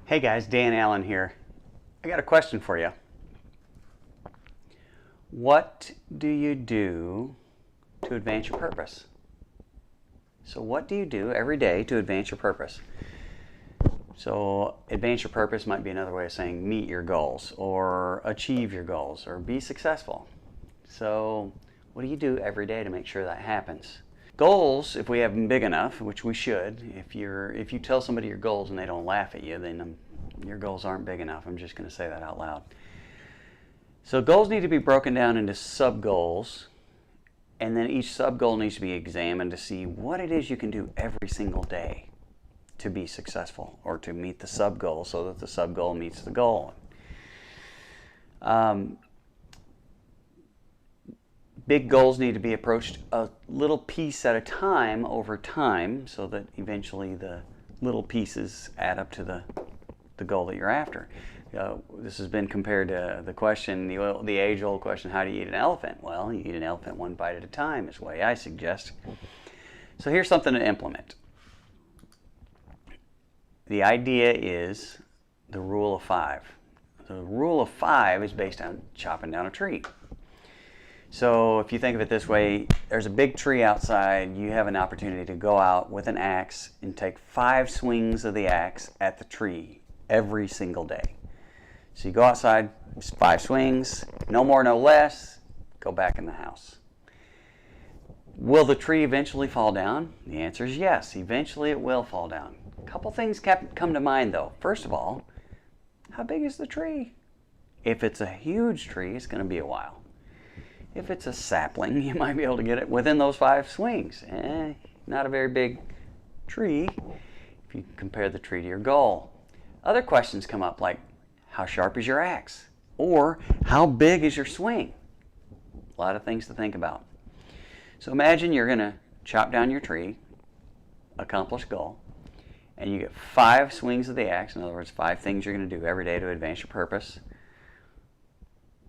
Hey guys, Dan Allen here. I got a question for you. What do you do to advance your purpose? So what do you do every day to advance your purpose? So advance your purpose might be another way of saying meet your goals or achieve your goals or be successful. So what do you do every day to make sure that happens? Goals, if we have them big enough, which we should, if you tell somebody your goals and they don't laugh at you, then your goals aren't big enough. I'm just going to say that out loud. So goals need to be broken down into sub-goals, and then each sub-goal needs to be examined to see what it is you can do every single day to be successful or to meet the sub-goal so that the sub-goal meets the goal. Big goals need to be approached a little piece at a time over time so that eventually the little pieces add up to the goal that you're after. This has been compared to the question, the age-old question, how do you eat an elephant? Well, you eat an elephant one bite at a time is the way I suggest. So here's something to implement. The idea is the rule of 5. The rule of 5 is based on chopping down a tree. So if you think of it this way, there's a big tree outside. You have an opportunity to go out with an axe and take 5 swings of the axe at the tree every single day. So you go outside, 5 swings, no more, no less, go back in the house. Will the tree eventually fall down? The answer is yes, eventually it will fall down. A couple things come to mind though. First of all, how big is the tree? If it's a huge tree, it's going to be a while. If it's a sapling, you might be able to get it within those 5 swings. Not a very big tree if you compare the tree to your goal. Other questions come up like, how sharp is your axe? Or how big is your swing? A lot of things to think about. So imagine you're going to chop down your tree, accomplish goal, and you get 5 swings of the axe. In other words, 5 things you're going to do every day to advance your purpose.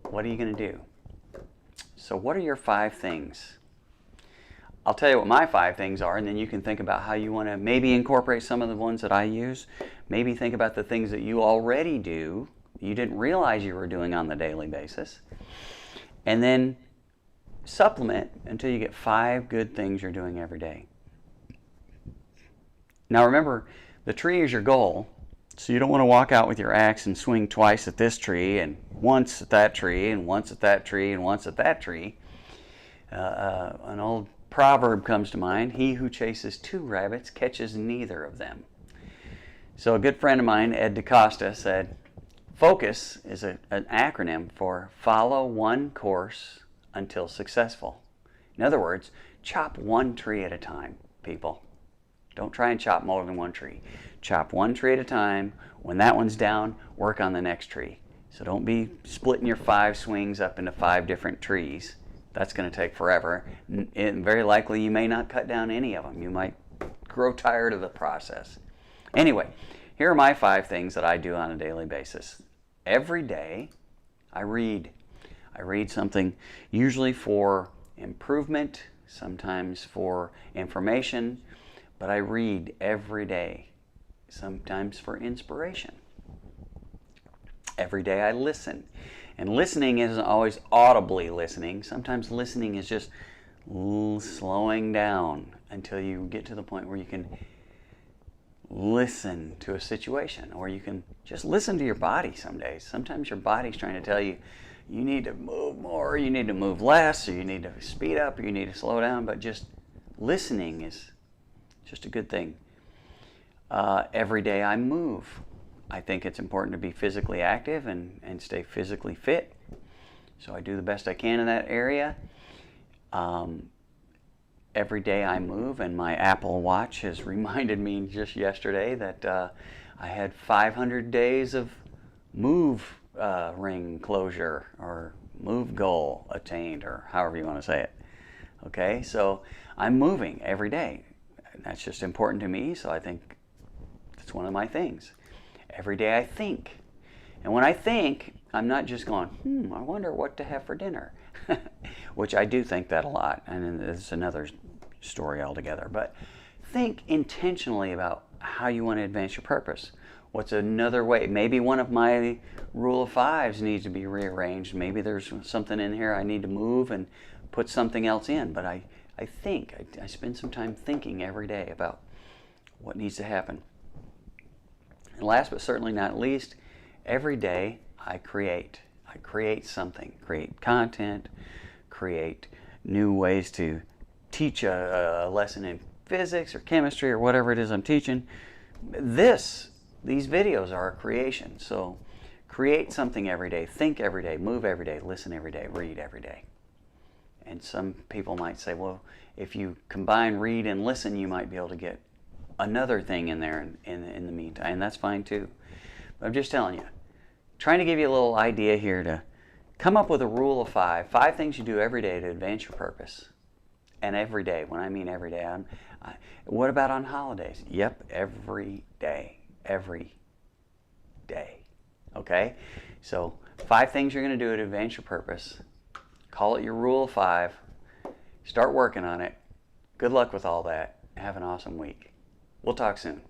What are you going to do? So what are your 5 things? I'll tell you what my 5 things are, and then you can think about how you want to maybe incorporate some of the ones that I use. Maybe think about the things that you already do, you didn't realize you were doing on the daily basis. And then supplement until you get 5 good things you're doing every day. Now remember, the tree is your goal, so you don't want to walk out with your axe and swing twice at this tree and once at that tree and once at that tree and once at that tree. An old proverb comes to mind, he who chases 2 rabbits catches neither of them. So a good friend of mine, Ed DaCosta, said, FOCUS is an acronym for follow one course until successful. In other words, chop 1 tree at a time, people. Don't try and chop more than 1 tree. Chop 1 tree at a time. When that one's down, work on the next tree. So don't be splitting your 5 swings up into 5 different trees. That's going to take forever. And very likely you may not cut down any of them. You might grow tired of the process. Anyway, here are my 5 things that I do on a daily basis. Every day, I read. I read something usually for improvement, sometimes for information, but I read every day, sometimes for inspiration. Every day I listen. And listening isn't always audibly listening. Sometimes listening is just slowing down until you get to the point where you can listen to a situation, or you can just listen to your body some days. Sometimes your body's trying to tell you, you need to move more, you need to move less, or you need to speed up, or you need to slow down, but just listening is just a good thing. Every day I move. I think it's important to be physically active and stay physically fit. So I do the best I can in that area. Every day I move, and my Apple Watch has reminded me just yesterday that I had 500 days of move ring closure or move goal attained, or however you want to say it. Okay, so I'm moving every day. That's just important to me, so I think that's one of my things. Every day I think. And when I think, I'm not just going, I wonder what to have for dinner, which I do think that a lot, and it's another story altogether. But think intentionally about how you want to advance your purpose. What's another way? Maybe one of my rule of fives needs to be rearranged. Maybe there's something in here I need to move and put something else in. But I spend some time thinking every day about what needs to happen. And last but certainly not least, every day I create. I create something, create content, create new ways to teach a lesson in physics or chemistry or whatever it is I'm teaching. These videos are a creation. So create something every day, think every day, move every day, listen every day, read every day. And some people might say, well, if you combine read and listen, you might be able to get another thing in there in the meantime, and that's fine too. But I'm just telling you, trying to give you a little idea here to come up with a rule of five things you do every day to advance your purpose. And every day, when I mean every day, what about on holidays? Yep, every day, okay? So 5 things you're going to do to advance your purpose. Call it your rule of 5. Start working on it. Good luck with all that. Have an awesome week. We'll talk soon.